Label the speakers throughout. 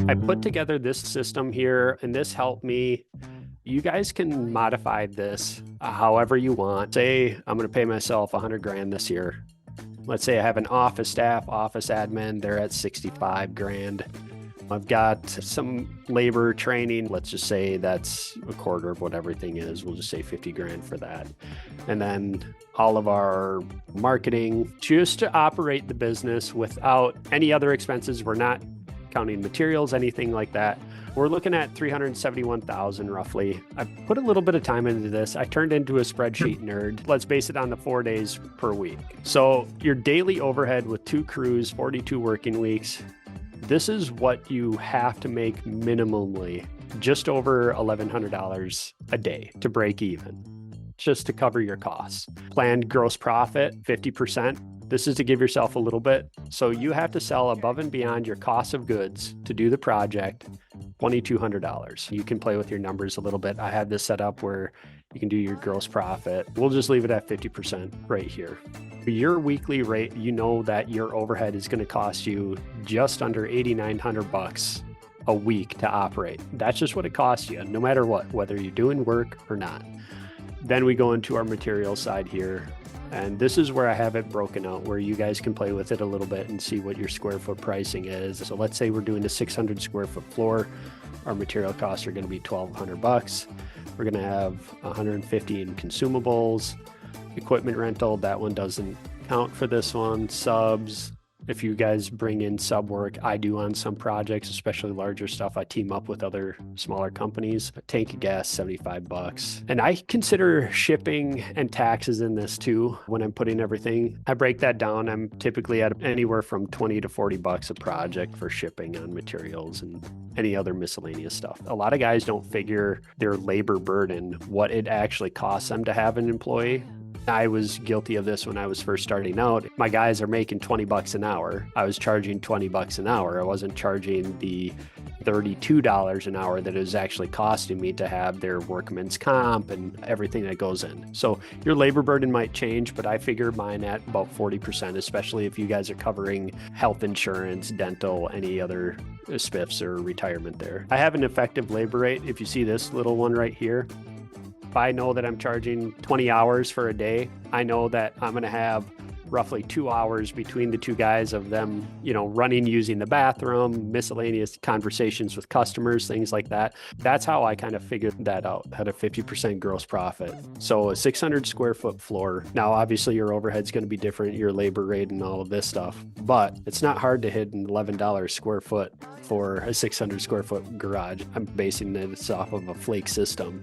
Speaker 1: I put together this system here, and this helped me. You guys can modify this however you want. Say I'm going to pay myself 100 grand this year. Let's say I have an office staff, office admin, they're at 65 grand. I've got some labor training. Let's just say that's a quarter of what everything is. We'll just say 50 grand for that. And then all of our marketing just to operate the business without any other expenses. We're not counting materials, anything like that. We're looking at 371,000 roughly. I put a little bit of time into this. I turned into a spreadsheet nerd. Let's base it on the 4 days per week. So your daily overhead with 2 crews, 42 working weeks, this is what you have to make minimally, just over $1,100 a day to break even, just to cover your costs. Planned gross profit, 50%. This is to give yourself a little bit. So you have to sell above and beyond your cost of goods to do the project, $2,200. You can play with your numbers a little bit. I have this set up where you can do your gross profit. We'll just leave it at 50% right here. Your weekly rate, you know that your overhead is going to cost you just under $8,900 a week to operate. That's just what it costs you, no matter what, whether you're doing work or not. Then we go into our material side here. And this is where I have it broken out, where you guys can play with it a little bit and see what your square foot pricing is. So let's say we're doing a 600 square foot floor. Our material costs are going to be $1,200. We're going to have 150 in consumables, equipment rental. That one doesn't count for this one. Subs. If you guys bring in sub work, I do on some projects, especially larger stuff. I team up with other smaller companies. A tank of gas, $75. And I consider shipping and taxes in this too when I'm putting everything. I break that down. I'm typically at anywhere from 20 to 40 bucks a project for shipping on materials and any other miscellaneous stuff. A lot of guys don't figure their labor burden, what it actually costs them to have an employee. I was guilty of this when I was first starting out. My guys are making 20 bucks an hour. I was charging 20 bucks an hour. I wasn't charging the $32 an hour that it was actually costing me to have their workman's comp and everything that goes in. So your labor burden might change, but I figure mine at about 40%, especially if you guys are covering health insurance, dental, any other spiffs or retirement there. I have an effective labor rate. If you see this little one right here, if I know that I'm charging 20 hours for a day, I know that I'm going to have roughly 2 hours between the two guys of them, running, using the bathroom, miscellaneous conversations with customers, things like that. That's how I kind of figured that out, at a 50% gross profit. So a 600 square foot floor. Now, obviously your overhead's going to be different, your labor rate and all of this stuff, but it's not hard to hit an $11 square foot for a 600 square foot garage. I'm basing this off of a flake system.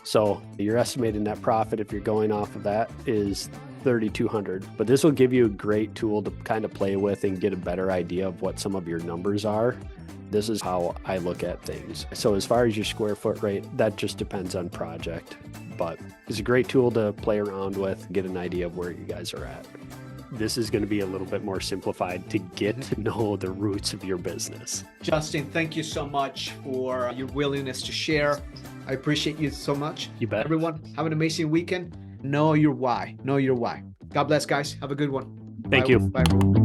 Speaker 1: So your estimated net profit, if you're going off of that, is $3,200. But this will give you a great tool to kind of play with and get a better idea of what some of your numbers are. This is how I look at things. So as far as your square foot rate, that just depends on project. But it's a great tool to play around with, get an idea of where you guys are at. This is going to be a little bit more simplified to get to know the roots of your business.
Speaker 2: Justin, thank you so much for your willingness to share. I appreciate you so much.
Speaker 1: You bet.
Speaker 2: Everyone, have an amazing weekend. Know your why. Know your why. God bless, guys. Have a good one.
Speaker 1: Thank
Speaker 2: Bye.
Speaker 1: you.
Speaker 2: Bye, everyone.